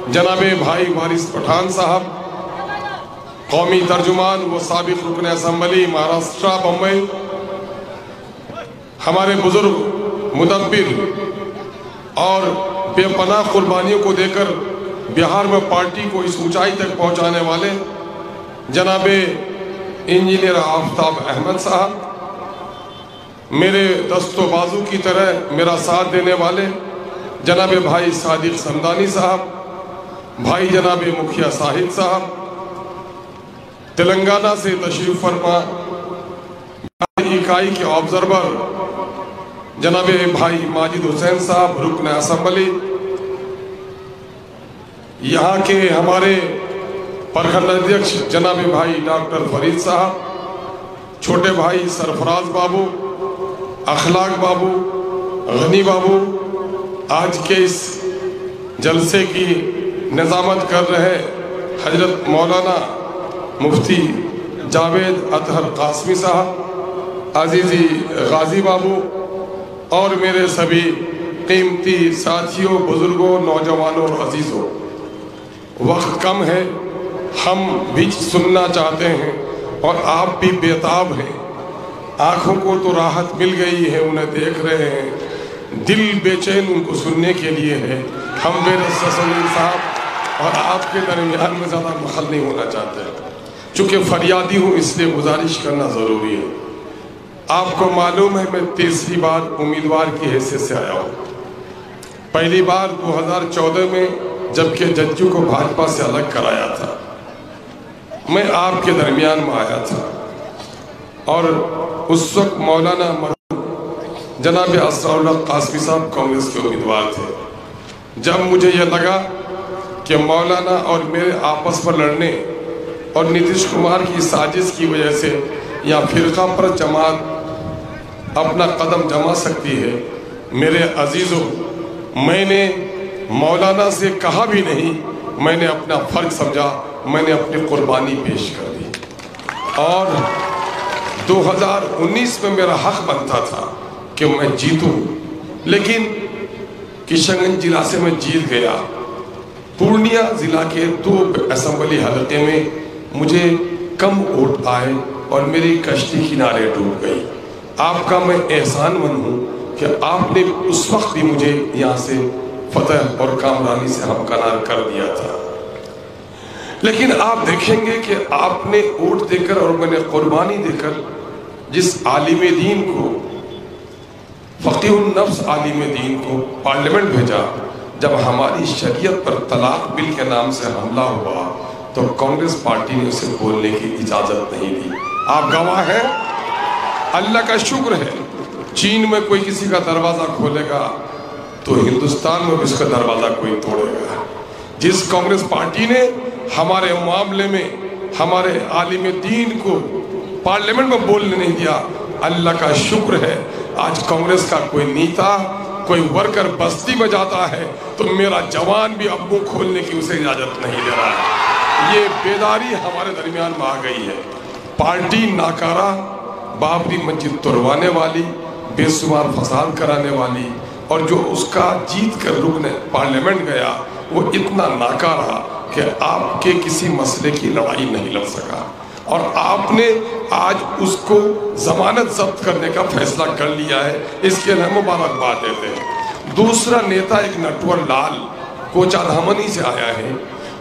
जनाबे भाई वारिस पठान साहब, कौमी तर्जुमान व साबिक रुकन असम्बली महाराष्ट्र बम्बई, हमारे बुजुर्ग मुदब्बिर और बेपनाह कुर्बानियों को देकर बिहार में पार्टी को इस ऊंचाई तक पहुंचाने वाले जनाबे इंजीनियर आफ्ताब अहमद साहब, मेरे दस्तो बाजू की तरह मेरा साथ देने वाले जनाबे भाई सादिक समदानी साहब, भाई जनाबे मुखिया साहिद साहब, तेलंगाना से तशरीफ फरमा इकाई के ऑब्जर्वर जनाबे भाई माजिद हुसैन साहब रुकन असम्बली, यहाँ के हमारे प्रखंड अध्यक्ष जनाबे भाई डॉक्टर फरीद साहब, छोटे भाई सरफराज बाबू, अखलाक बाबू, गनी बाबू, आज के इस जलसे की निज़ामत कर रहे हजरत मौलाना मुफ्ती जावेद अतहर कासमी साहब, अजीज़ी गाजी बाबू और मेरे सभी कीमती साथियों, बुजुर्गों, नौजवानों और अजीज़ों, वक्त कम है, हम भी सुनना चाहते हैं और आप भी बेताब हैं। आँखों को तो राहत मिल गई है, उन्हें देख रहे हैं, दिल बेचैन उनको सुनने के लिए है। हम बेरसलीम साहब और आपके दरमियान में ज़्यादा मखल नहीं होना चाहते, चूँकि फरियादी हूँ इसलिए गुजारिश करना ज़रूरी है। आपको मालूम है मैं तीसरी बार उम्मीदवार की हैसियत से आया हूँ। पहली बार 2014 में जबकि जज्जू को भाजपा से अलग कराया था, मैं आपके दरमियान में आया था और उस वक्त मौलाना जनाब असराउल्लाह कासमी साहब कांग्रेस के उम्मीदवार थे। जब मुझे यह लगा कि मौलाना और मेरे आपस पर लड़ने और नीतीश कुमार की साजिश की वजह से या फिरका पर जमात अपना कदम जमा सकती है, मेरे अजीज़ों, मैंने मौलाना से कहा भी नहीं, मैंने अपना फ़र्ज समझा, मैंने अपनी कुर्बानी पेश कर दी और 2019 में मेरा हक बनता था कि मैं जीतूं, लेकिन किशनगंज जिला से मैं जीत गया। पूर्णिया जिला के 2 असेंबली हलके में मुझे कम वोट आए और मेरी कश्ती किनारे डूब गई। आपका मैं एहसानमंद हूँ कि आपने उस वक्त भी मुझे यहाँ से फतह और कामरानी से हमकनार कर दिया था। लेकिन आप देखेंगे कि आपने वोट देकर और मैंने कुर्बानी देकर जिस आलिम दीन को, फ़क़ीहुन नफ्स आलिम दीन को पार्लियामेंट भेजा, जब हमारी शरीयत पर तलाक बिल के नाम से हमला हुआ तो कांग्रेस पार्टी ने उसे बोलने की इजाज़त नहीं दी। आप गवाह हैं, अल्लाह का शुक्र है। चीन में कोई किसी का दरवाज़ा खोलेगा तो हिंदुस्तान में भी उसका दरवाज़ा कोई तोड़ेगा। जिस कांग्रेस पार्टी ने हमारे मामले में हमारे आलिम दीन को पार्लियामेंट में बोलने नहीं दिया, अल्लाह का शुक्र है आज कांग्रेस का कोई नेता, कोई वर्कर बस्ती में जाता है तो मेरा जवान भी अब मुंह खोलने की उसे इजाज़त नहीं दे रहा है। ये बेदारी हमारे दरमियान में आ गई है। पार्टी नाकारा, बाबरी मस्जिद तोड़वाने वाली, बेशुमार फसाद कराने वाली, और जो उसका जीत कर रुकने पार्लियामेंट गया वो इतना नाकारा कि आपके किसी मसले की लड़ाई नहीं लड़ सका और आपने आज उसको जमानत जब्त करने का फैसला कर लिया है, इसके लिए मुबारकबाद देते हैं। दूसरा नेता एक नटवर लाल कोचाधामनी से आया है।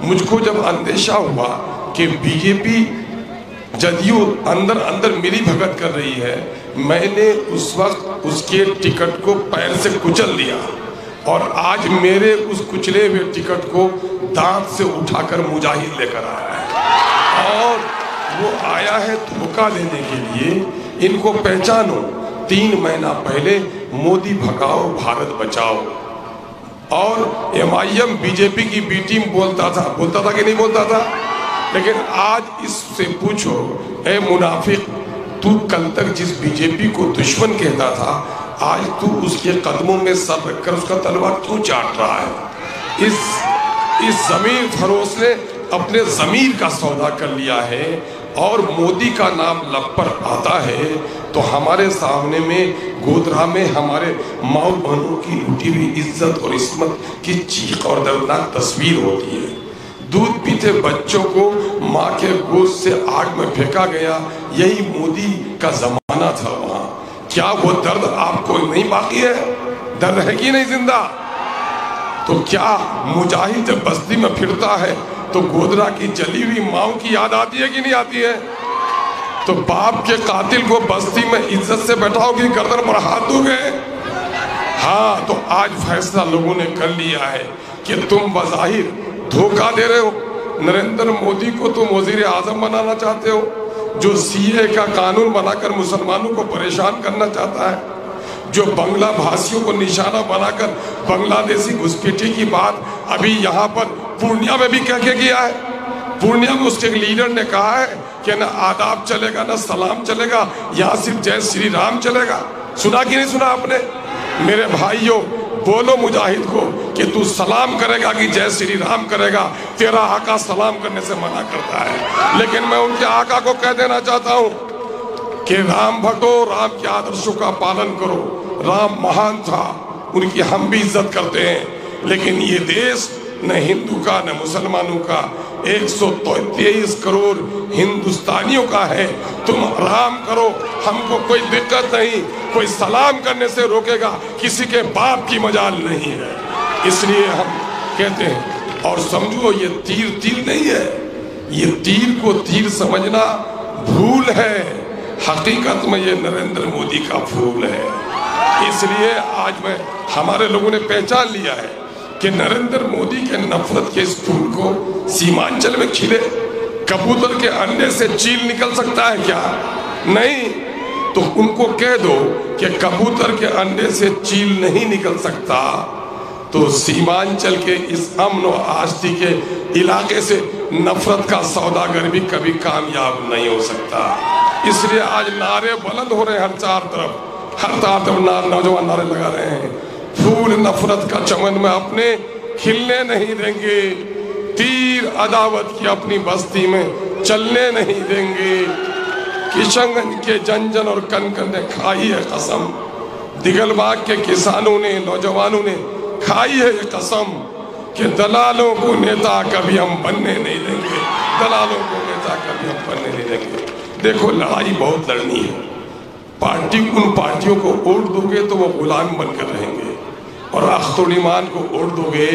मुझको जब अंदेशा हुआ कि बीजेपी जदयू अंदर अंदर मिली भगत कर रही है, मैंने उस वक्त उसके टिकट को पैर से कुचल दिया और आज मेरे उस कुचले हुए टिकट को दांत से उठाकर मुजाहिद लेकर आया है और वो आया है धोखा देने के लिए। इनको पहचानो, 3 महीना पहले मोदी भगाओ भारत बचाओ और MIM बीजेपी की बी टीम बोलता था कि नहीं बोलता था, लेकिन आज इससे पूछो, ए मुनाफिक, तू कल तक जिस बीजेपी को दुश्मन कहता था, आज तू उसके कदमों में सर रखकर उसका तलवार क्यों चाट रहा है? इस ज़मीर फरोश ने अपने ज़मीर का सौदा कर लिया है और मोदी का नाम लब पर आता है तो हमारे सामने में गोधरा में हमारे माँ बहनों की लुटी हुई इज्जत और इस्मत की चीख और दर्दनाक तस्वीर होती है। दूध पीते बच्चों को माँ के गोद से आग में फेंका गया, यही मोदी का जमाना था वहां। क्या वो दर्द आपको नहीं बाकी है? दर्द है कि नहीं जिंदा? तो क्या मुजाहिद जब बस्ती में फिरता है तो गोधरा की जली हुई माँ की याद आती है कि नहीं आती है? तो बाप के कातिल को बस्ती में इज्जत से बैठाओगे, गर्दन पर हाथ दोगे? हाँ, तो आज फैसला लोगों ने कर लिया है कि तुम बज़ाहिर धोखा दे रहे हो। नरेंद्र मोदी को तुम वजीर आजम बनाना चाहते हो, जो सीए का कानून बनाकर मुसलमानों को परेशान करना चाहता है, जो बांग्ला भाषियों को निशाना बनाकर बांग्लादेशी घुसपैठी की बात अभी यहाँ पर पूर्णिया में भी कह के गया है। पूर्णिया में उसके लीडर ने कहा है कि ना आदाब चलेगा ना सलाम चलेगा, यहाँ सिर्फ जय श्री राम चलेगा। सुना कि नहीं सुना आपने? मेरे भाइयों, बोलो मुजाहिद को कि तू सलाम करेगा कि जय श्री राम करेगा। तेरा आका सलाम करने से मना करता है, लेकिन मैं उनके आका को कह देना चाहता हूँ कि राम भटो, राम के आदर्शों का पालन करो। राम महान था, उनकी हम भी इज्जत करते हैं, लेकिन ये देश न हिंदू का न मुसलमानों का, 123 करोड़ हिंदुस्तानियों का है। तुम राम करो, हमको कोई दिक्कत नहीं, कोई सलाम करने से रोकेगा किसी के बाप की मजाल नहीं है। इसलिए हम कहते हैं, और समझो ये तीर तीर नहीं है, ये तीर को तीर समझना भूल है, हकीकत में ये नरेंद्र मोदी का फूल है। इसलिए आज में हमारे लोगों ने पहचान लिया है कि नरेंद्र मोदी के नफरत के इस फूल को सीमांचल में खिले। कबूतर के अंडे से चील निकल सकता है क्या? नहीं। तो उनको कह दो कि कबूतर के अंडे से चील नहीं निकल सकता, तो सीमांचल के इस अमन और आस्ती के इलाके से नफरत का सौदागर भी कभी कामयाब नहीं हो सकता। इसलिए आज नारे बुलंद हो रहे हैं हर चार तरफ नौजवान नारे लगा रहे हैं, फूल नफरत का चमन में अपने खिलने नहीं देंगे, तीर अदावत की अपनी बस्ती में चलने नहीं देंगे। किशनगंज के जंजन और कनकन ने खाई है कसम, दिगलबाग के किसानों ने, नौजवानों ने खाई है ये कसम कि दलालों को नेता कभी हम बनने नहीं देंगे, दलालों को नेता कभी हम बनने नहीं देंगे। देखो, लड़ाई बहुत लड़नी है। उन पार्टियों को वोट दोगे तो वो गुलाम बनकर रहेंगे, और अख्तुल ईमान को वोट दोगे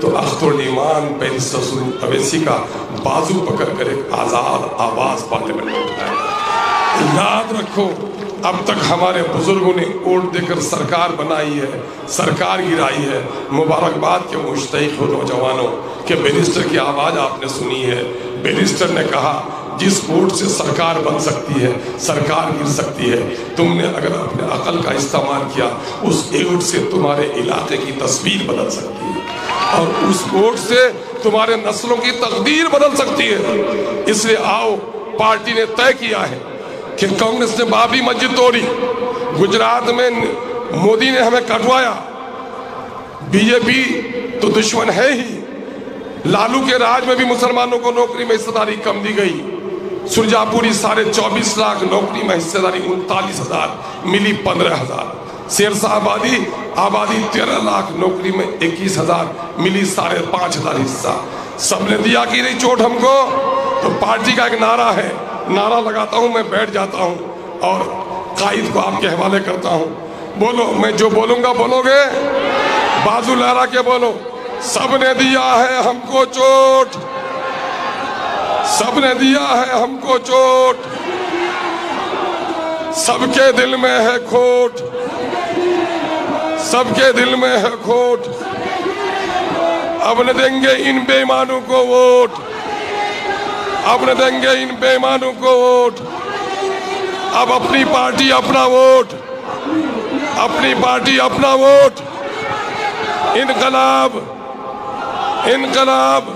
तो अख्तुल ईमान बैरिस्टर सुनील अवैसी का बाजू पकड़कर एक आजाद आवाज पार्लियामेंट में उठाएगा। याद रखो, अब तक हमारे बुजुर्गों ने वोट देकर सरकार बनाई है, सरकार गिराई है। मुबारकबाद के मुश्तहिक हो नौजवानों के बैरिस्टर की आवाज आपने सुनी है। बैरिस्टर ने कहा, जिस वोट से सरकार बन सकती है, सरकार गिर सकती है। तुमने अगर अपने अकल का इस्तेमाल किया, उस वोट से तुम्हारे इलाके की तस्वीर बदल सकती है, और उस वोट से तुम्हारे नस्लों की तकदीर बदल सकती है। इसलिए आओ, पार्टी ने तय किया है कि कांग्रेस ने बाबरी मस्जिद तोड़ी, गुजरात में मोदी ने हमें कटवाया, बीजेपी तो दुश्मन है ही, लालू के राज में भी मुसलमानों को नौकरी में हिस्सेदारी कम दी गई, सुरजापुरी 24.5 लाख नौकरी में हिस्सेदारी 39,000 मिली 15,000, शेरशाह आबादी 13 लाख नौकरी में 21,000 मिली 5,500 हिस्सा। सबने दिया कि नहीं चोट हमको? तो पार्टी का एक नारा है, नारा लगाता हूं, मैं बैठ जाता हूं और कायद को आपके हवाले करता हूं। बोलो, मैं जो बोलूंगा बोलोगे? बाजू लहरा के बोलो, सबने दिया है हमको चोट, सबने दिया है हमको चोट, सबके दिल में है खोट, सबके दिल में है खोट, अब न देंगे इन बेईमानों को वोट, अब न देंगे इन बेईमानों को वोट। अब अपनी पार्टी अपना वोट, अपनी पार्टी अपना वोट। इनकलाब, इनकलाब,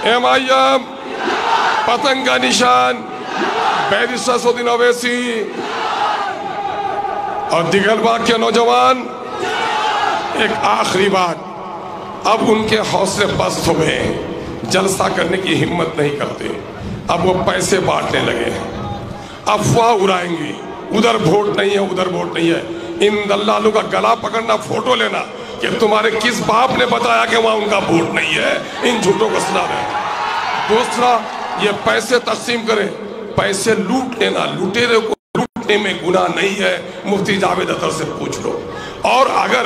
MIM, पतंग का निशान, बैरिस्टर सुनील अवैसी और दिगलबाग के नौजवान। एक आखिरी बात, अब उनके हौसले पस्त हो गए, जलसा करने की हिम्मत नहीं करते। अब वो पैसे बांटने लगे हैं, अफवाह उड़ाएंगी, उधर वोट नहीं है, उधर वोट नहीं है। इन दल्लालों का गला पकड़ना, फोटो लेना कि तुम्हारे किस बाप ने बताया कि वहां उनका वोट नहीं है, इन झूठों को सुना रहे। दूसरा, ये पैसे तकसीम करें, पैसे लूट लेना, लुटेरे को लूटने में गुनाह नहीं है, मुफ्ती जावेद अख्तर से पूछ लो। और अगर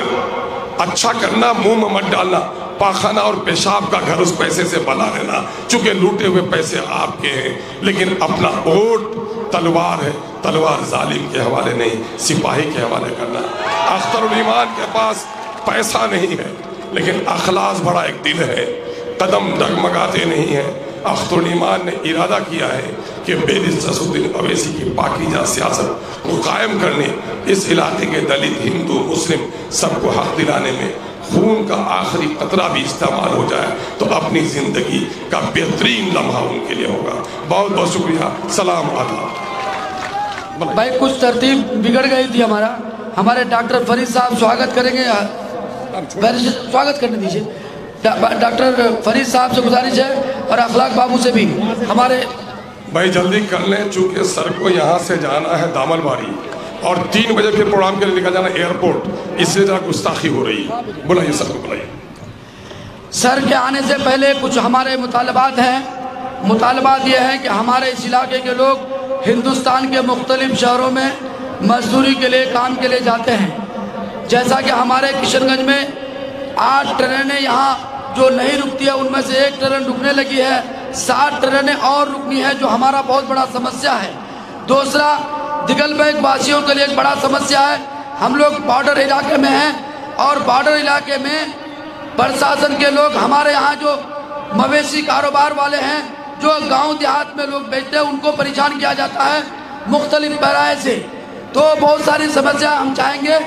अच्छा करना, मुंह में मत डालना, पाखाना और पेशाब का घर उस पैसे से बना लेना, चूंकि लूटे हुए पैसे आपके हैं। लेकिन अपना वोट तलवार है, तलवार जालिम के हवाले नहीं, सिपाही के हवाले करना। अख्तरुल ईमान के पास पैसा नहीं है, लेकिन अखलास बड़ा एक दिल है, कदम डगमगाते नहीं हैं। अख्तरुल ईमान ने इरादा किया है कि बेरिस असदुद्दीन अवैसी की पाकीज़ा सियासत को कायम करने, इस इलाके के दलित, हिंदू, मुस्लिम सबको हक दिलाने में खून का आखिरी कतरा भी इस्तेमाल हो जाए तो अपनी जिंदगी का बेहतरीन लम्हा उनके लिए होगा। बहुत बहुत शुक्रिया। सलाम आदाब। भाई कुछ तरतीब बिगड़ गई थी हमारे डॉक्टर फरीद साहब स्वागत करेंगे, स्वागत करने दीजिए। डॉक्टर फरीद साहब से गुजारिश है और अखलाक बाबू से भी हमारे भाई जल्दी कर लें, चूंकि सर को यहाँ से जाना है दामनबाड़ी और 3 बजे फिर प्रोग्राम के लिए निकल जाना एयरपोर्ट, इसलिए जरा गुस्ताखी हो रही है। बुलाइए सर को, बुलाइए। सर के आने से पहले कुछ हमारे मुतालबात हैं। मुतालबात ये है कि हमारे इस इलाके के लोग हिंदुस्तान के मुख्तलिफ शहरों में मजदूरी के लिए, काम के लिए जाते हैं। जैसा कि हमारे किशनगंज में 8 ट्रेनें यहाँ जो नहीं रुकती है, उनमें से 1 ट्रेन रुकने लगी है, 7 ट्रेनें और रुकनी है, जो हमारा बहुत बड़ा समस्या है। दूसरा, दिगल बैंक वासियों के लिए एक बड़ा समस्या है। हम लोग बॉर्डर इलाके में हैं और बॉर्डर इलाके में प्रशासन के लोग, हमारे यहाँ जो मवेशी कारोबार वाले हैं, जो गांव देहात में लोग बेचते हैं, उनको परेशान किया जाता है मुख्तलिफ बराए से। तो बहुत सारी समस्या हम चाहेंगे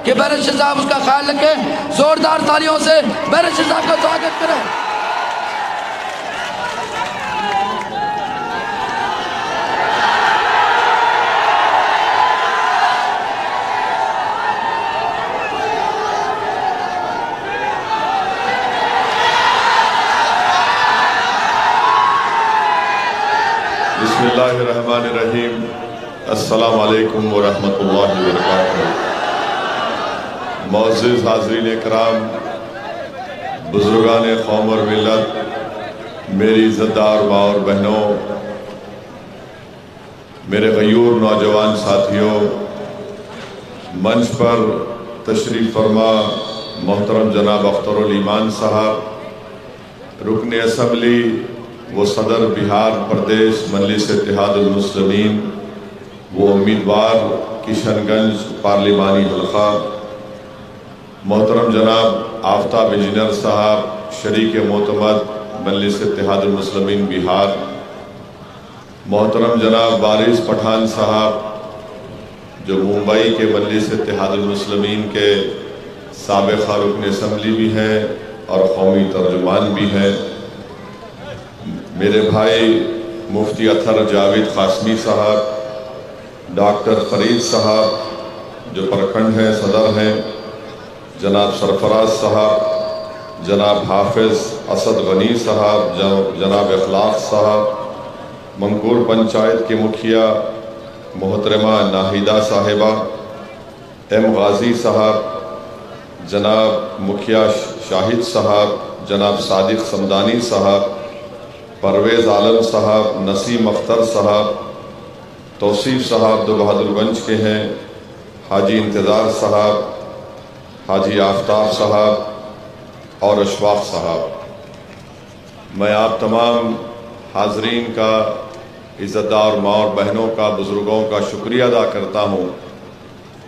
कि बैरिस्टर साहब उसका ख्याल रखें। जोरदार तालियों से बैरिस्टर साहब का स्वागत करें। बिस्मिल्लाहिर्रहमानिर्रहीम। अस्सलामु अलैकुम व रहमतुल्लाहि व बरकातुहू। मौजूद हाज़रीन इकराम, बुजुर्गान कौम और मिल्लत, मेरी इज़्ज़तदार माँ और बहनों, मेरे गयूर नौजवान साथियों, मंच पर तशरीफ़ फरमा मोहतरम जनाब अख्तरुल ईमान साहब, रुकन असम्बली वो सदर बिहार प्रदेश मजलिस इत्तेहादुल मुस्लिमीन, वो उम्मीदवार किशनगंज पार्लिमानी हल्का, मोहतरम जनाब आफ्ताब इंजीनियर साहब, शरीक मोतमद मजलिस इत्तेहादुल मुस्लिमीन बिहार, मोहतरम जनाब वारिस पठान साहब, जो मुंबई के मजलिस इत्तेहादुल मुस्लिमीन के साबिक़ रुकन असम्बली भी हैं और कौमी तर्जुमान भी हैं, मेरे भाई मुफ्ती अतर जावेद कासमी साहब, डॉक्टर फरीद साहब जो प्रखंड हैं, सदर हैं, जनाब सरफराज साहब, जनाब हाफिज़ असद गनी साहब, जनाब इखलास साहब, मंगूर पंचायत के मुखिया मोहतरमा नाहिदा साहिबा, एम गाजी साहब, जनाब मुखिया शाहिद साहब, जनाब सादिक समदानी साहब, परवेज़ आलम साहब, नसीम अख्तर साहब, तौसीफ साहब दो बहादुरगंज के हैं, हाजी इंतज़ार साहब, हाजी आफ्ताब साहब और अशफाक साहब। मैं आप तमाम हाजरीन का, इज़्ज़तदार माँ और बहनों का, बुज़ुर्गों का शुक्रिया अदा करता हूँ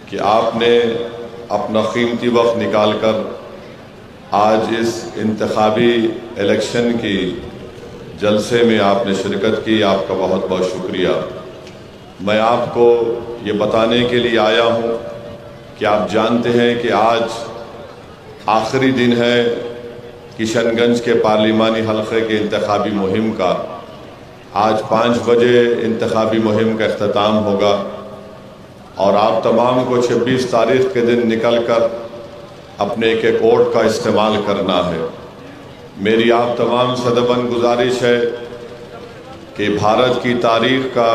कि आपने अपना कीमती वक्त निकाल कर आज इस इंतखाबी इलेक्शन की जलसे में आपने शिरकत की। आपका बहुत बहुत शुक्रिया। मैं आपको ये बताने के लिए आया हूँ कि आप जानते हैं कि आज आखिरी दिन है किशनगंज के पार्लिमानी हल्के के इंतखाबी मुहिम का। आज 5 बजे इंतखाबी मुहिम का अख्ताम होगा और आप तमाम को 26 तारीख के दिन निकल कर अपने एक वोट का इस्तेमाल करना है। मेरी आप तमाम से दबन गुजारिश है कि भारत की तारीख का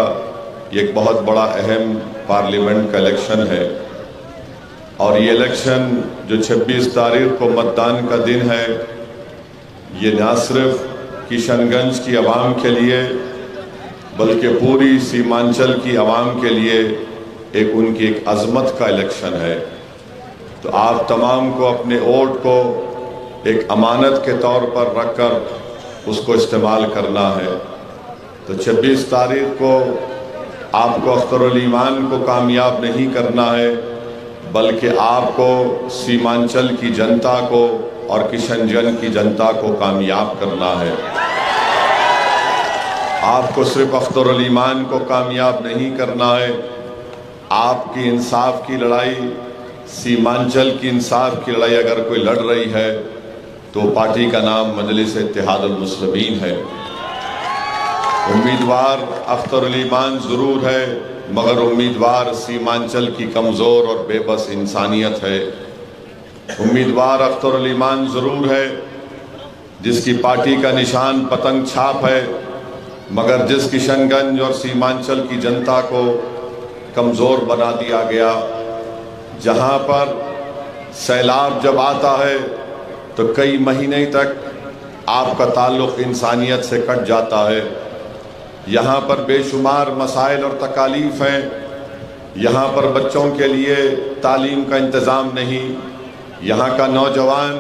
एक बहुत बड़ा अहम पार्लियामेंट का इलेक्शन है और ये इलेक्शन जो 26 तारीख को मतदान का दिन है, ये न सिर्फ किशनगंज की आवाम के लिए बल्कि पूरी सीमांचल की आवाम के लिए उनकी एक अजमत का इलेक्शन है। तो आप तमाम को अपने वोट को एक अमानत के तौर पर रखकर उसको इस्तेमाल करना है। तो 26 तारीख को आपको अख्तरुल ईमान को कामयाब नहीं करना है, बल्कि आपको सीमांचल की जनता को और किशनगंज की जनता को कामयाब करना है। आपको सिर्फ अख्तरुल ईमान को कामयाब नहीं करना है, आपकी इंसाफ की लड़ाई, सीमांचल की इंसाफ की लड़ाई अगर कोई लड़ रही है तो पार्टी का नाम मजलिस इत्तेहादुल मुस्लिमीन है। उम्मीदवार अख्तरुल ईमान ज़रूर है, मगर उम्मीदवार सीमांचल की कमज़ोर और बेबस इंसानियत है। उम्मीदवार अख्तरुल ईमान ज़रूर है जिसकी पार्टी का निशान पतंग छाप है, मगर जिस किशनगंज और सीमांचल की जनता को कमज़ोर बना दिया गया, जहां पर सैलाब जब आता है तो कई महीने तक आपका ताल्लुक़ इंसानियत से कट जाता है। यहाँ पर बेशुमार मसाइल और तकालीफ हैं। यहाँ पर बच्चों के लिए तालीम का इंतज़ाम नहीं, यहाँ का नौजवान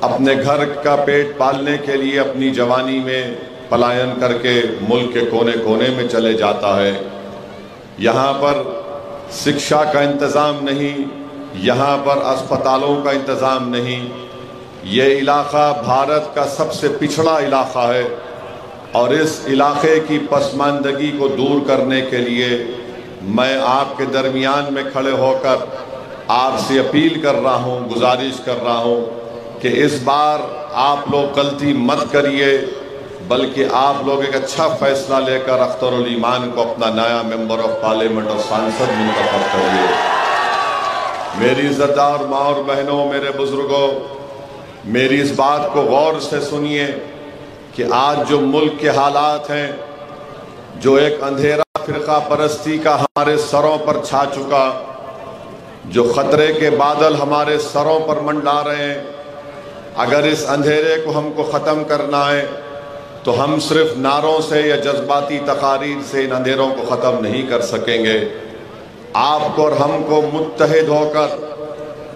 अपने घर का पेट पालने के लिए अपनी जवानी में पलायन करके मुल्क के कोने कोने में चले जाता है। यहाँ पर शिक्षा का इंतज़ाम नहीं, यहाँ पर अस्पतालों का इंतज़ाम नहीं। ये इलाक़ा भारत का सबसे पिछड़ा इलाक़ा है और इस इलाक़े की पसमानदगी को दूर करने के लिए मैं आपके दरमियान में खड़े होकर आपसे अपील कर रहा हूँ, गुजारिश कर रहा हूँ कि इस बार आप लोग गलती मत करिए, बल्कि आप लोग एक अच्छा फैसला लेकर अख्तरुल ईमान को अपना नया मेंबर ऑफ पार्लियामेंट और सांसद मुंतखब करिए। मेरी इज़्ज़तदार माँ और बहनों, मेरे बुजुर्गों, मेरी इस बात को गौर से सुनिए कि आज जो मुल्क के हालात हैं, जो एक अंधेरा फिरका परस्ती का हमारे सरों पर छा चुका, जो खतरे के बादल हमारे सरों पर मंडरा रहे हैं, अगर इस अंधेरे को हमको ख़त्म करना है तो हम सिर्फ नारों से या जज्बाती तकारीर से इन अंधेरों को ख़त्म नहीं कर सकेंगे। आपको और हमको मुत्तहिद होकर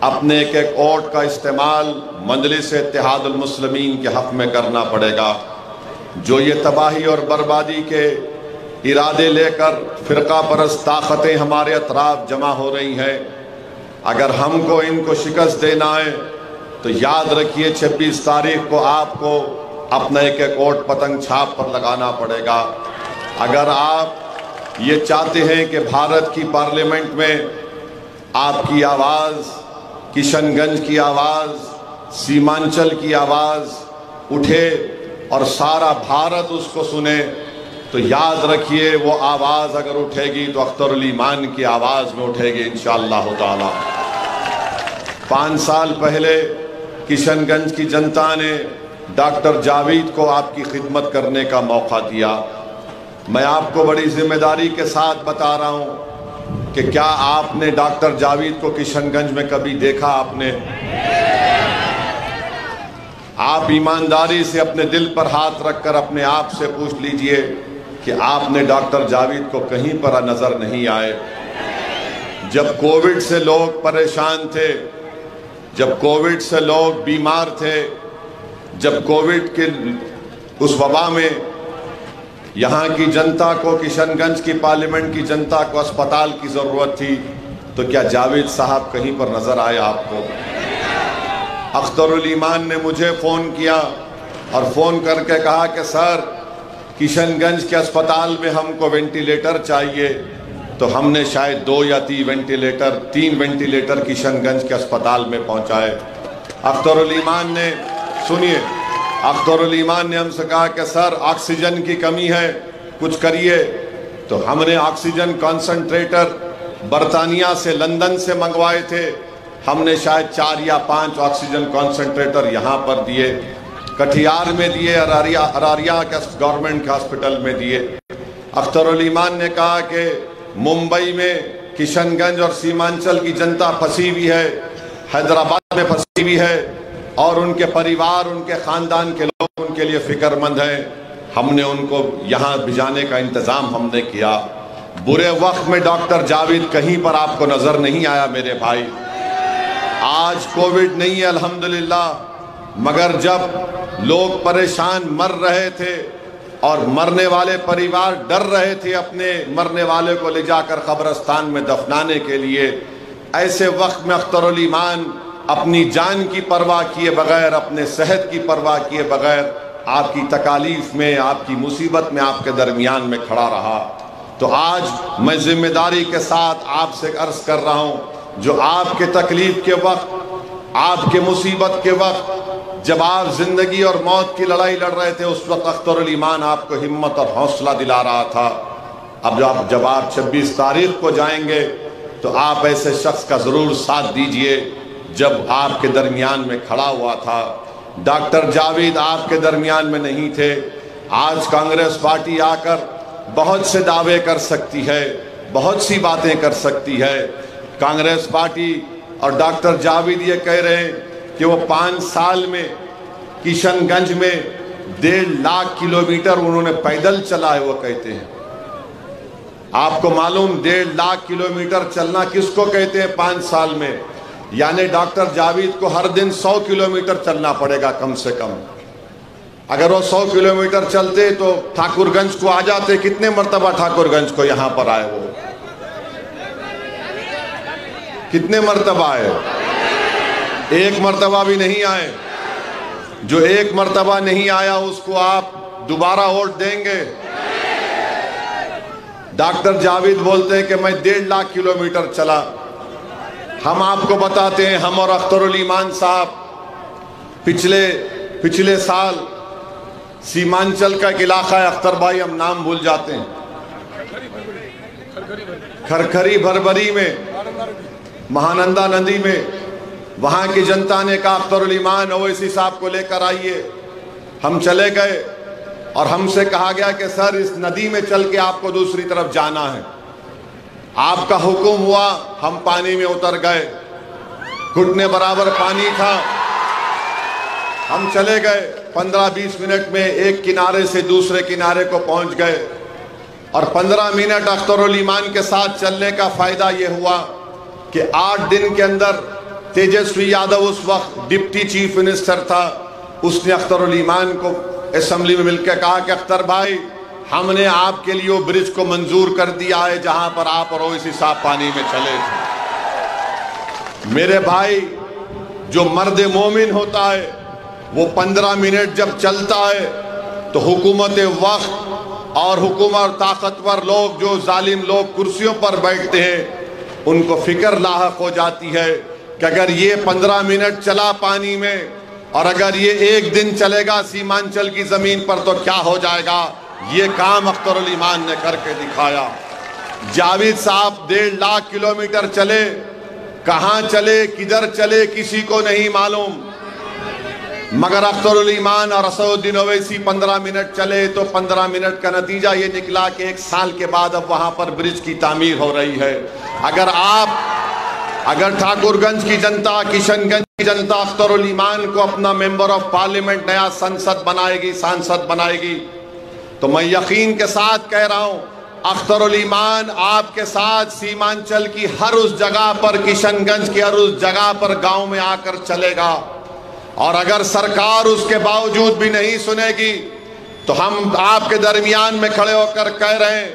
अपने एक वोट का इस्तेमाल मजलिस इत्तेहादुल मुस्लिमीन के हक़ में करना पड़ेगा। जो ये तबाही और बर्बादी के इरादे लेकर फ़िरका परस्त ताकतें हमारे अतराफ जमा हो रही हैं, अगर हमको इनको शिकस्त देना है तो याद रखिए 26 तारीख को आपको अपना एक वोट पतंग छाप पर लगाना पड़ेगा। अगर आप ये चाहते हैं कि भारत की पार्लियामेंट में आपकी आवाज़, किशनगंज की आवाज़, सीमांचल की आवाज़ उठे और सारा भारत उसको सुने, तो याद रखिए वो आवाज़ अगर उठेगी तो अख्तरुल ईमान की आवाज़ में उठेगी इंशाअल्लाह ताला। 5 साल पहले किशनगंज की जनता ने डॉक्टर जावेद को आपकी खिदमत करने का मौका दिया। मैं आपको बड़ी जिम्मेदारी के साथ बता रहा हूँ कि क्या आपने डॉक्टर जावेद को किशनगंज में कभी देखा? आपने? आप ईमानदारी से अपने दिल पर हाथ रखकर अपने आप से पूछ लीजिए कि आपने डॉक्टर जावेद को कहीं पर नजर नहीं आए। जब कोविड से लोग परेशान थे, जब कोविड से लोग बीमार थे, जब कोविड के उस वबा में यहाँ की जनता को, किशनगंज की पार्लियामेंट की जनता को अस्पताल की ज़रूरत थी, तो क्या जावेद साहब कहीं पर नज़र आए आपको? अख्तरुल ईमान ने मुझे फ़ोन किया और फ़ोन करके कहा कि सर, किशनगंज के अस्पताल में हमको वेंटिलेटर चाहिए। तो हमने शायद 2 या 3 वेंटिलेटर किशनगंज के अस्पताल में पहुँचाए। अख्तरुल ईमान ने, सुनिए, अख्तरुल ईमान ने हमसे कहा कि सर ऑक्सीजन की कमी है, कुछ करिए। तो हमने ऑक्सीजन कॉन्सनट्रेटर बरतानिया से, लंदन से मंगवाए थे। हमने शायद 4 या 5 ऑक्सीजन कॉन्सनट्रेटर यहाँ पर दिए। कटिहार में दिए, अरारिया के गवर्नमेंट हॉस्पिटल में दिए। अख्तरुल ईमान ने कहा कि मुंबई में, किशनगंज और सीमांचल की जनता फंसी हुई है, हैदराबाद में फंसी हुई है और उनके परिवार, उनके खानदान के लोग उनके लिए फिक्रमंद हैं। हमने उनको यहाँ भिजाने का इंतज़ाम हमने किया। बुरे वक्त में डॉक्टर जावेद कहीं पर आपको नज़र नहीं आया मेरे भाई। आज कोविड नहीं है अल्हम्दुलिल्लाह, मगर जब लोग परेशान मर रहे थे और मरने वाले परिवार डर रहे थे अपने मरने वाले को ले जाकर कब्रिस्तान में दफनाने के लिए, ऐसे वक्त में अख्तरुल ईमान अपनी जान की परवाह किए बगैर, अपने सेहत की परवाह किए बगैर आपकी तकालीफ में, आपकी मुसीबत में आपके दरमियान में खड़ा रहा। तो आज मैं जिम्मेदारी के साथ आपसे अर्ज कर रहा हूँ, जो आपके तकलीफ के वक्त, आपके मुसीबत के वक्त, जब आप जिंदगी और मौत की लड़ाई लड़ रहे थे, उस वक्त अख्तरुल ईमान आपको हिम्मत और हौसला दिला रहा था। अब जब आप 26 तारीख को जाएंगे तो आप ऐसे शख्स का ज़रूर साथ दीजिए जब आपके दरमियान में खड़ा हुआ था। डॉक्टर जावेद आपके दरमियान में नहीं थे। आज कांग्रेस पार्टी आकर बहुत से दावे कर सकती है, बहुत सी बातें कर सकती है। कांग्रेस पार्टी और डॉक्टर जावेद ये कह रहे हैं कि वो 5 साल में किशनगंज में 1.5 लाख किलोमीटर उन्होंने पैदल चला है। वो कहते हैं, आपको मालूम 1.5 लाख किलोमीटर चलना किसको कहते हैं 5 साल में? यानी डॉक्टर जावेद को हर दिन 100 किलोमीटर चलना पड़ेगा कम से कम। अगर वो 100 किलोमीटर चलते तो ठाकुरगंज को आ जाते। कितने मरतबा ठाकुरगंज को यहाँ पर आए वो? कितने मरतबा आए? एक मरतबा भी नहीं आए। जो एक मरतबा नहीं आया उसको आप दोबारा वोट देंगे? डॉक्टर जावेद बोलते हैं कि मैं 1.5 लाख किलोमीटर चला। हम आपको बताते हैं, हम और अख्तरुल ईमान साहब पिछले साल सीमांचल का एक इलाका है, अख्तर भाई हम नाम भूल जाते हैं, खरखरी भरभरी में, महानंदा नदी में, वहां की जनता ने कहा अख्तरुल ईमान ओवैसी साहब को लेकर आइए। हम चले गए और हमसे कहा गया कि सर इस नदी में चल के आपको दूसरी तरफ जाना है। आपका हुक्म हुआ, हम पानी में उतर गए, घुटने बराबर पानी था। हम चले गए, 15-20 मिनट में एक किनारे से दूसरे किनारे को पहुंच गए। और 15 मिनट अख्तरुल ईमान के साथ चलने का फायदा ये हुआ कि 8 दिन के अंदर तेजस्वी यादव उस वक्त डिप्टी चीफ मिनिस्टर था, उसने अख्तरुल ईमान को असेंबली में मिलकर कहा कि अख्तर भाई हमने आपके लिए वो ब्रिज को मंजूर कर दिया है जहां पर आप और ओवैसी साहब पानी में चले थे। मेरे भाई, जो मर्द मोमिन होता है वो 15 मिनट जब चलता है तो हुकूमत वक्त और हुकूमत ताकतवर लोग, जो जालिम लोग कुर्सियों पर बैठते हैं, उनको फिक्र लाहक हो जाती है कि अगर ये 15 मिनट चला पानी में और अगर ये एक दिन चलेगा सीमांचल की जमीन पर तो क्या हो जाएगा। ये काम अख्तरुल ईमान ने करके दिखाया। जावेद साहब 1.5 लाख किलोमीटर चले, कहां चले, किधर चले, किसी को नहीं मालूम, मगर अख्तरुल ईमान और असदुद्दीन ओवैसी 15 मिनट चले। तो 15 मिनट का नतीजा ये निकला कि 1 साल के बाद अब वहां पर ब्रिज की तामीर हो रही है। अगर ठाकुरगंज की जनता, किशनगंज की जनता अख्तरुल ईमान को अपना मेंबर ऑफ पार्लियामेंट, नया सांसद बनाएगी, तो मैं यकीन के साथ कह रहा हूं अख्तरुल ईमान आपके साथ सीमांचल की हर उस जगह पर, किशनगंज की हर उस जगह पर गांव में आकर चलेगा। और अगर सरकार उसके बावजूद भी नहीं सुनेगी तो हम आपके दरमियान में खड़े होकर कह रहे हैं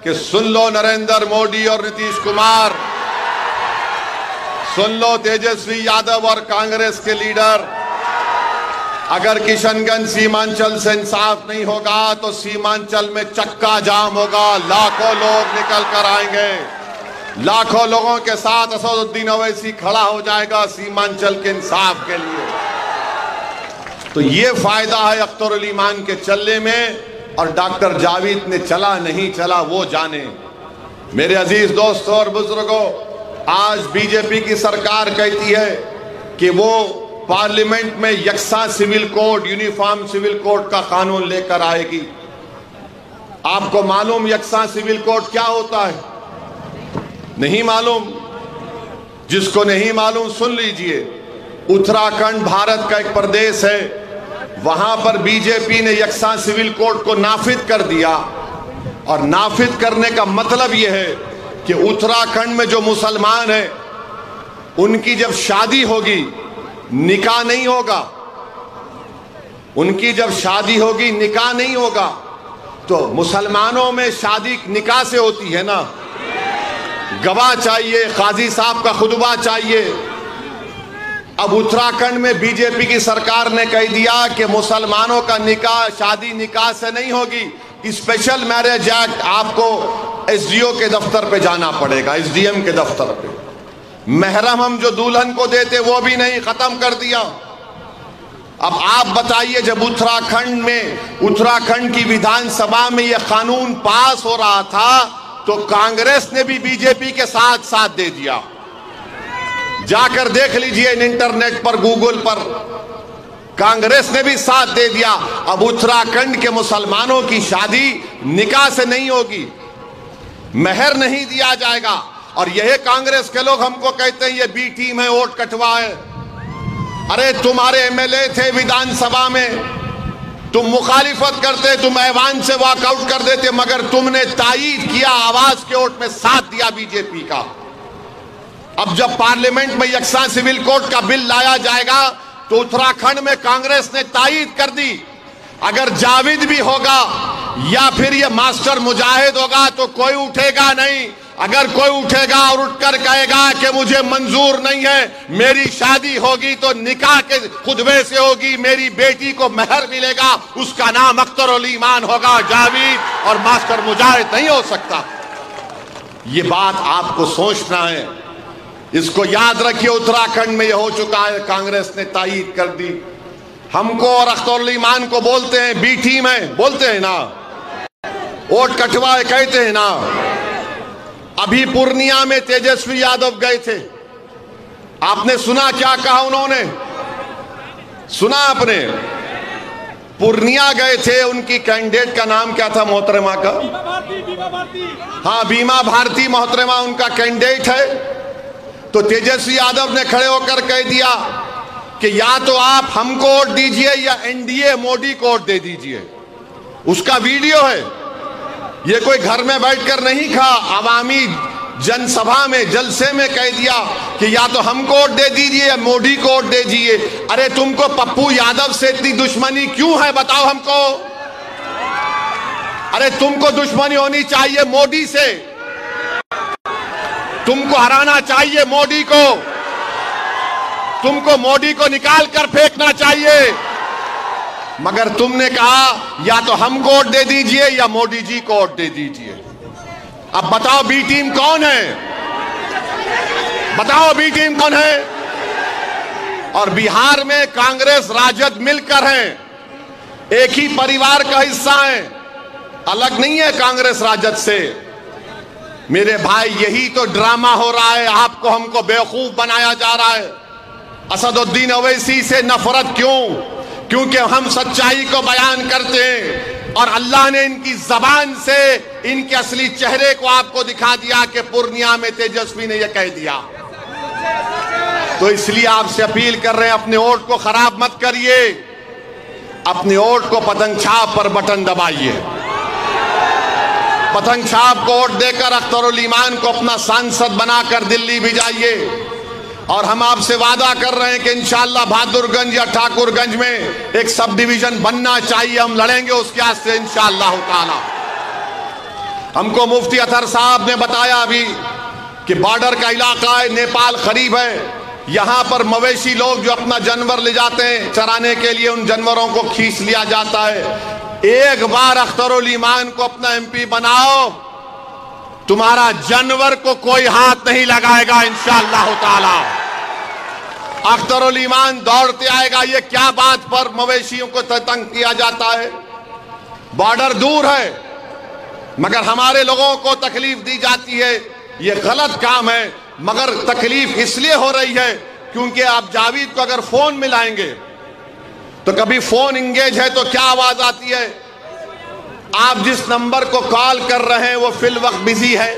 कि सुन लो नरेंद्र मोदी और नीतीश कुमार, सुन लो तेजस्वी यादव और कांग्रेस के लीडर, अगर किशनगंज सीमांचल से इंसाफ नहीं होगा तो सीमांचल में चक्का जाम होगा। लाखों लोग निकल कर आएंगे, लाखों लोगों के साथ असदुद्दीन ओवैसी खड़ा हो जाएगा सीमांचल के इंसाफ के लिए। तो ये फायदा है अख्तरुल ईमान के चलने में। और डॉक्टर जावेद ने चला नहीं चला वो जाने। मेरे अजीज दोस्तों और बुजुर्गों, आज बीजेपी की सरकार कहती है कि वो पार्लियामेंट में यकसा civil code, uniform civil code का कानून लेकर आएगी। आपको मालूम यकसा सिविल कोड क्या होता है? नहीं मालूम? जिसको नहीं मालूम सुन लीजिए। उत्तराखंड भारत का एक प्रदेश है, वहां पर बीजेपी ने यकसा सिविल कोड को नाफिज कर दिया। और नाफिज करने का मतलब यह है कि उत्तराखंड में जो मुसलमान हैं उनकी जब शादी होगी निकाह नहीं होगा, उनकी जब शादी होगी निकाह नहीं होगा। तो मुसलमानों में शादी निकाह से होती है ना, गवाह चाहिए, काजी साहब का खुतबा चाहिए। अब उत्तराखंड में बीजेपी की सरकार ने कह दिया कि मुसलमानों का निकाह शादी निकाह से नहीं होगी। स्पेशल मैरिज एक्ट आपको एसडीओ के दफ्तर पे जाना पड़ेगा, एसडीएम के दफ्तर पे। महरम हम जो दुल्हन को देते वो भी नहीं, खत्म कर दिया। अब आप बताइए, जब उत्तराखंड की विधानसभा में यह कानून पास हो रहा था तो कांग्रेस ने भी बीजेपी के साथ साथ दे दिया। जाकर देख लीजिए इंटरनेट पर, गूगल पर, कांग्रेस ने भी साथ दे दिया। अब उत्तराखंड के मुसलमानों की शादी निकाह से नहीं होगी, महर नहीं दिया जाएगा। और यह कांग्रेस के लोग हमको कहते हैं ये बी टीम है, वोट कटवा है। अरे तुम्हारे एमएलए थे विधानसभा में, तुम मुखालिफत करते, तुम ऐवान से वॉकआउट कर देते, मगर तुमने तायीद किया, आवाज के वोट में साथ दिया बीजेपी का। अब जब पार्लियामेंट में यकसा सिविल कोड का बिल लाया जाएगा तो उत्तराखंड में कांग्रेस ने तायीद कर दी। अगर जावेद भी होगा या फिर ये मास्टर मुजाहिद होगा तो कोई उठेगा नहीं। अगर कोई उठेगा और उठकर कहेगा कि मुझे मंजूर नहीं है, मेरी शादी होगी तो निकाह के खुतबे से होगी, मेरी बेटी को महर मिलेगा, उसका नाम अख्तर उल ईमान होगा, जावेद और मास्टर मुजाहिद नहीं हो सकता। ये बात आपको सोचना है, इसको याद रखिए। उत्तराखंड में यह हो चुका है, कांग्रेस ने तायीद कर दी। हमको और अख्तर उल ईमान को बोलते हैं बी टीम है, बोलते हैं ना, वोट कटवाए कहते हैं ना। अभी पूर्णिया में तेजस्वी यादव गए थे, आपने सुना क्या कहा उन्होंने? सुना आपने? पूर्णिया गए थे, उनकी कैंडिडेट का नाम क्या था मोहतरमा का? हाँ, बीमा भारती मोहतरमा उनका कैंडिडेट है। तो तेजस्वी यादव ने खड़े होकर कह दिया कि या तो आप हमको वोट दीजिए या एनडीए मोदी को वोट दे दीजिए। उसका वीडियो है, ये कोई घर में बैठकर नहीं कहा, अवामी जनसभा में, जलसे में कह दिया कि या तो हमको वोट दे दीजिए या मोदी को वोट दे दीजिए। अरे तुमको पप्पू यादव से इतनी दुश्मनी क्यों है बताओ हमको? अरे तुमको दुश्मनी होनी चाहिए मोदी से, तुमको हराना चाहिए मोदी को, तुमको मोदी को निकाल कर फेंकना चाहिए। मगर तुमने कहा या तो हमको वोट दे दीजिए या मोदी जी को वोट दे दीजिए। अब बताओ बी टीम कौन है? बताओ बी टीम कौन है? और बिहार में कांग्रेस राजद मिलकर हैं, एक ही परिवार का हिस्सा है, अलग नहीं है कांग्रेस राजद से। मेरे भाई, यही तो ड्रामा हो रहा है, आपको हमको बेवकूफ बनाया जा रहा है। असदुद्दीन ओवैसी से नफरत क्यों? क्योंकि हम सच्चाई को बयान करते हैं और अल्लाह ने इनकी जबान से इनके असली चेहरे को आपको दिखा दिया कि पूर्णिया में तेजस्वी ने यह कह दिया। तो इसलिए आपसे अपील कर रहे हैं, अपने वोट को खराब मत करिए, अपने वोट को पतंग छाप पर बटन दबाइए। पतंग छाप को वोट देकर अख्तर उल ईमान को अपना सांसद बनाकर दिल्ली भी जाइए। और हम आपसे वादा कर रहे हैं कि इंशाअल्लाह बहादुरगंज या ठाकुरगंज में एक सब डिवीजन बनना चाहिए, हम लड़ेंगे उसके वास्ते इंशाअल्लाह ताला। हमको मुफ्ती अतहर साहब ने बताया अभी कि बॉर्डर का इलाका है, नेपाल करीब है, यहाँ पर मवेशी लोग जो अपना जानवर ले जाते हैं चराने के लिए, उन जानवरों को खींच लिया जाता है। एक बार अख्तर उल ईमान को अपना एमपी बनाओ, तुम्हारा जानवर को कोई हाथ नहीं लगाएगा इंशाअल्लाह ताला। अख्तर उल ईमान दौड़ते आएगा। ये क्या बात पर मवेशियों को तंग किया जाता है? बॉर्डर दूर है मगर हमारे लोगों को तकलीफ दी जाती है, ये गलत काम है। मगर तकलीफ इसलिए हो रही है क्योंकि आप जावेद को अगर फोन मिलाएंगे तो कभी फोन इंगेज है तो क्या आवाज आती है, आप जिस नंबर को कॉल कर रहे हैं वो फिल वक्त बिजी है,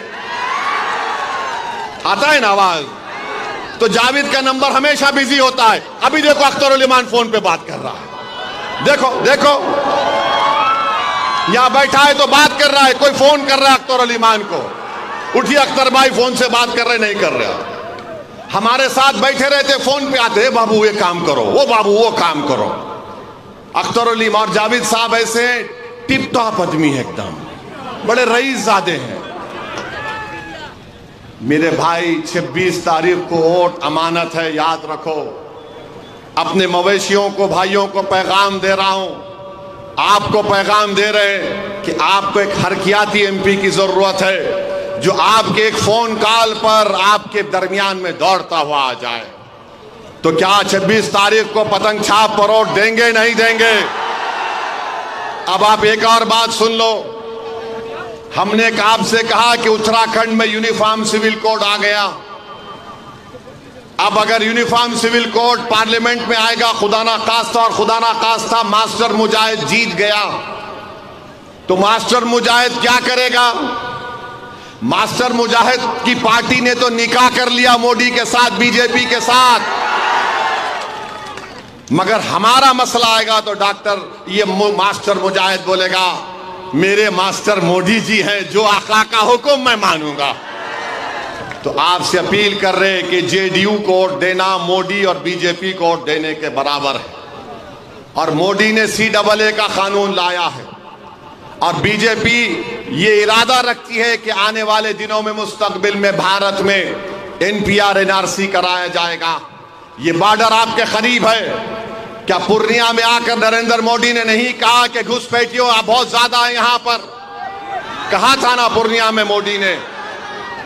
आता है ना आवाज। तो जावेद का नंबर हमेशा बिजी होता है। अभी देखो अख्तर उल इमान फोन पे बात कर रहा है, देखो देखो यहां बैठा है तो बात कर रहा है, कोई फोन कर रहा है अख्तर उल इमान को, उठिए अख्तर भाई फोन से बात कर रहे, नहीं कर रहे। हमारे साथ बैठे रहते, फोन पे आते, बाबू ये काम करो, वो बाबू वो काम करो। अख्तर उल इमान और जावेद साहब ऐसे टिप टॉप आदमी है, एकदम बड़े रईसजादे हैं। मेरे भाई 26 तारीख को वोट अमानत है, याद रखो। अपने मवेशियों को, भाइयों को पैगाम दे रहा हूं, आपको पैगाम दे रहे हैं कि आपको एक हरकियाती एमपी की जरूरत है, जो आपके एक फोन कॉल पर आपके दरमियान में दौड़ता हुआ आ जाए। तो क्या 26 तारीख को पतंग छाप पर वोट देंगे, नहीं देंगे? अब आप एक और बात सुन लो, हमने आपसे कहा कि उत्तराखंड में यूनिफॉर्म सिविल कोड आ गया। अब अगर यूनिफॉर्म सिविल कोड पार्लियामेंट में आएगा, खुदा ना खास्ता और खुदा ना खास्ता मास्टर मुजाहिद जीत गया, तो मास्टर मुजाहिद क्या करेगा? मास्टर मुजाहिद की पार्टी ने तो निकाह कर लिया मोदी के साथ, बीजेपी के साथ। मगर हमारा मसला आएगा तो डॉक्टर ये मास्टर मुजाहिद बोलेगा मेरे मास्टर मोदी जी हैं, जो आका का हुक्म मैं मानूंगा। तो आपसे अपील कर रहे हैं कि जेडीयू को वोट देना मोदी और बीजेपी को वोट देने के बराबर है। और मोदी ने CAA का कानून लाया है और बीजेपी ये इरादा रखती है कि आने वाले दिनों में मुस्तकबिल में भारत में NPR NRC कराया जाएगा। ये बॉर्डर आपके करीब है। क्या पूर्णिया में आकर नरेंद्र मोदी ने नहीं कहा कि घुसपैठियों बहुत ज्यादा है यहां पर? कहा था ना पूर्णिया में मोदी ने।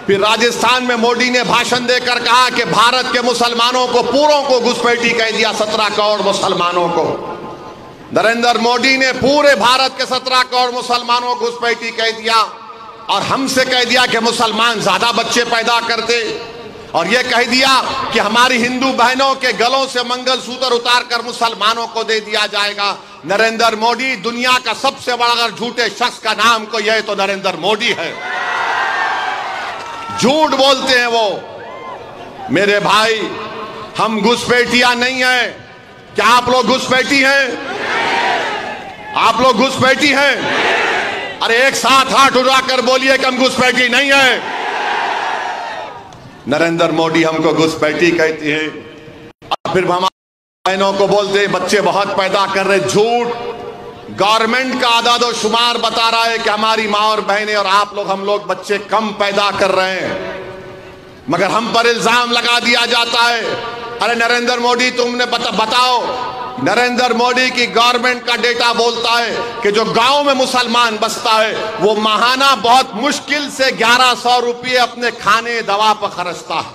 फिर राजस्थान में मोदी ने भाषण देकर कहा कि भारत के मुसलमानों को पूरों को घुसपैठी कह दिया, 17 करोड़ मुसलमानों को। नरेंद्र मोदी ने पूरे भारत के 17 करोड़ मुसलमानों को घुसपैठी कह दिया और हमसे कह दिया कि मुसलमान ज्यादा बच्चे पैदा करते, और यह कह दिया कि हमारी हिंदू बहनों के गलों से मंगलसूत्र उतार कर मुसलमानों को दे दिया जाएगा। नरेंद्र मोदी दुनिया का सबसे बड़ा अगर झूठे शख्स का नाम कोई है तो नरेंद्र मोदी है। झूठ बोलते हैं वो। मेरे भाई, हम घुसपैठियां नहीं है। क्या आप लोग घुसपैठी हैं? आप लोग घुसपैठी हैं? अरे एक साथ हाथ उठाकर बोलिए कि हम घुसपैठी नहीं है। नरेंद्र मोदी हमको घुसपैठी कहती है और फिर हमारी बहनों को बोलते हैं बच्चे बहुत पैदा कर रहे। झूठ। गवर्नमेंट का आदादो शुमार बता रहा है कि हमारी माँ और बहनें और आप लोग, हम लोग बच्चे कम पैदा कर रहे हैं, मगर हम पर इल्जाम लगा दिया जाता है। अरे नरेंद्र मोदी तुमने बताओ, नरेंद्र मोदी की गवर्नमेंट का डेटा बोलता है कि जो गांव में मुसलमान बसता है वो माहाना बहुत मुश्किल से 1100 रुपये अपने खाने दवा पर खर्चता है।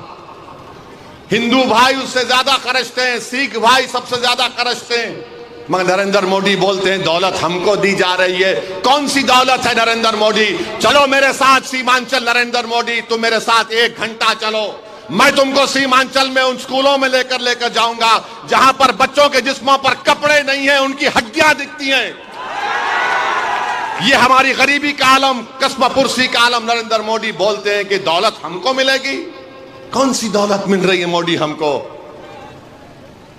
हिंदू भाई उससे ज्यादा खर्चते हैं, सिख भाई सबसे ज्यादा खर्चते हैं, मगर नरेंद्र मोदी बोलते हैं दौलत हमको दी जा रही है। कौन सी दौलत है नरेंद्र मोदी? चलो मेरे साथ सीमांचल, नरेंद्र मोदी तुम मेरे साथ 1 घंटा चलो, मैं तुमको सीमांचल में उन स्कूलों में लेकर जाऊंगा जहां पर बच्चों के जिस्मों पर कपड़े नहीं है, उनकी हड्डियां दिखती हैं। ये हमारी गरीबी का आलम, कस्मपुरसी का आलम। नरेंद्र मोदी बोलते हैं कि दौलत हमको मिलेगी। कौन सी दौलत मिल रही है मोदी हमको?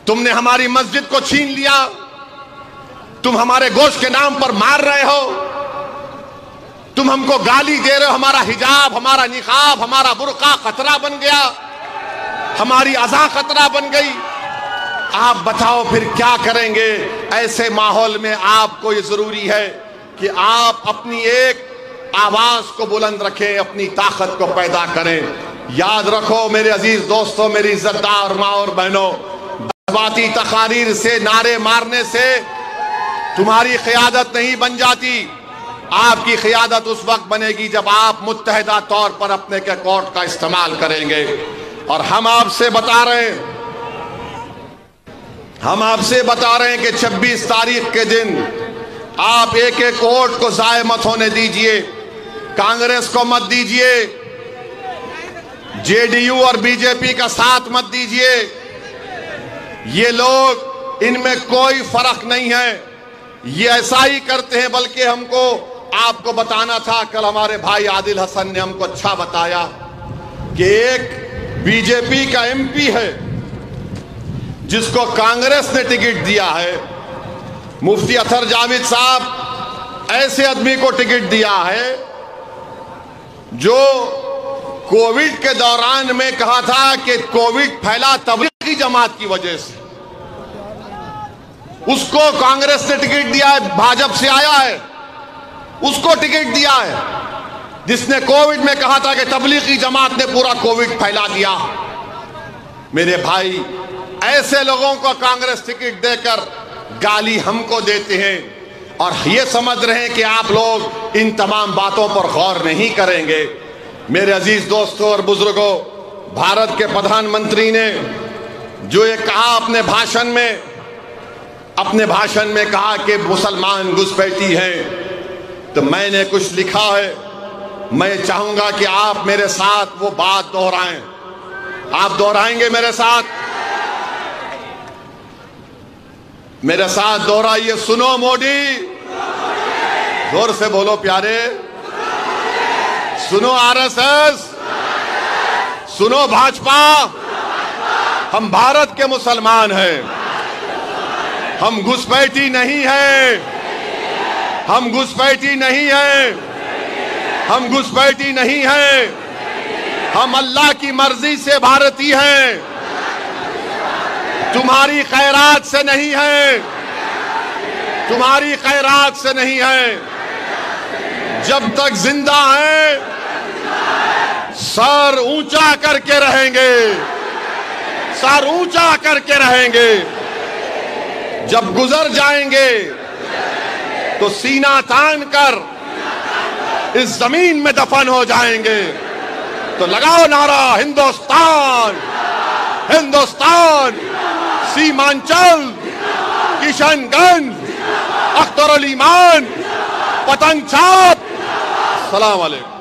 तुमने हमारी मस्जिद को छीन लिया, तुम हमारे गोश्त के नाम पर मार रहे हो, तुम हमको गाली दे रहे हो, हमारा हिजाब, हमारा निकाब, हमारा बुर्का खतरा बन गया, हमारी अज़ा खतरा बन गई। आप बताओ फिर क्या करेंगे? ऐसे माहौल में आपको ये जरूरी है कि आप अपनी एक आवाज को बुलंद रखें, अपनी ताकत को पैदा करें। याद रखो मेरे अजीज दोस्तों, मेरी इज्जतदार माँ और बहनों, जज्बाती तकारीर से, नारे मारने से तुम्हारी क़यादत नहीं बन जाती। आपकी क़यादत उस वक्त बनेगी जब आप मुत्तहिदा तौर पर अपने के कोर्ट का इस्तेमाल करेंगे। और हम आपसे बता रहे हैं कि 26 तारीख के दिन आप एक एक वोट को ज़ाय मत होने दीजिए। कांग्रेस को मत दीजिए, जेडीयू और बीजेपी का साथ मत दीजिए, ये लोग, इनमें कोई फर्क नहीं है, ये ऐसा ही करते हैं। बल्कि हमको आपको बताना था, कल हमारे भाई आदिल हसन ने हमको अच्छा बताया कि एक बीजेपी का एमपी है जिसको कांग्रेस ने टिकट दिया है, मुफ्ती अतर जावेद साहब ऐसे आदमी को टिकट दिया है जो कोविड के दौरान में कहा था कि कोविड फैला तबलीगी जमात की वजह से, उसको कांग्रेस ने टिकट दिया है, भाजपा से आया है, उसको टिकट दिया है, जिसने कोविड में कहा था कि तबलीगी जमात ने पूरा कोविड फैला दिया। मेरे भाई, ऐसे लोगों को कांग्रेस टिकट देकर गाली हमको देते हैं और ये समझ रहे हैं कि आप लोग इन तमाम बातों पर गौर नहीं करेंगे। मेरे अजीज दोस्तों और बुजुर्गों, भारत के प्रधानमंत्री ने जो ये कहा अपने भाषण में कहा कि मुसलमान घुसपैठी हैं, तो मैंने कुछ लिखा है, मैं चाहूंगा कि आप मेरे साथ वो बात दोहराएं। आप दोहराएंगे मेरे साथ? मेरे साथ दोहराइए। सुनो मोदी, जोर से बोलो प्यारे, सुनो आरएसएस, सुनो भाजपा, हम भारत के मुसलमान हैं, हम घुसपैठी नहीं है, हम घुसपैठी नहीं है, हम घुसपैठी नहीं है, हम अल्लाह की मर्जी से भारतीय हैं, तुम्हारी खैरात से नहीं है, तुम्हारी खैरात से नहीं है। जब तक जिंदा हैं सर ऊंचा करके रहेंगे, सर ऊंचा करके रहेंगे। जब गुजर जाएंगे तो सीना तान कर इस जमीन में दफन हो जाएंगे। तो लगाओ नारा हिंदुस्तान, हिंदुस्तान, सीमांचल, किशनगंज, अख्तर अली ईमान, पतंग छाप। सलाम अलैकुम।